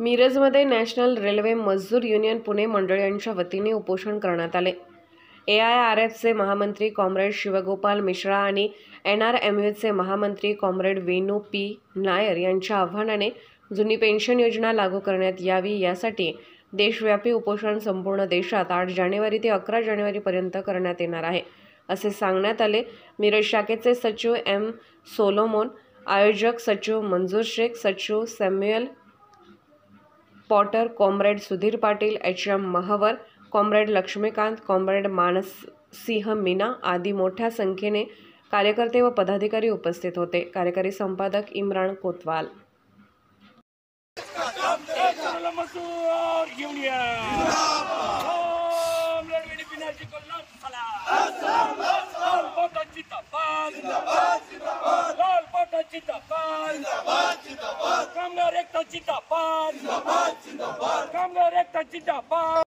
मिरजमध्ये national railway मजदूर union Pune मंडळ यांच्या वतीने उपोषण करण्यात आले। AIRFचे महामंत्री कॉम्रेड शिवगोपाल मिश्रा आणि NRMUचे महामंत्री कॉम्रेड वेणू P. नायर यांच्या आव्हानाने जुनी पेन्शन योजना लागू करण्यात यावी यासाठी देशव्यापी उपोषण संपूर्ण देशात 8 जानेवारी ते 11 जानेवारीपर्यंत करण्यात येणार आहे, असे सांगण्यात आले। मिरज शाखेचे सचिव M. सोलोमन, आयोजक सचिव मंजूर शेख, सचिव Samuel Potter, comrade Sudhir Patil, HM महावर, कॉम्रेड लक्ष्मीकांत, कॉम्रेड मानसिंह मीना आदी मोठ्या संख्येने कार्यकर्ते व पदाधिकारी उपस्थित होते। कार्यकारी संपादक इम्रान कोतवाल। कामगार एकता जिंदाबाद, कामगार एकता जिंदाबाद।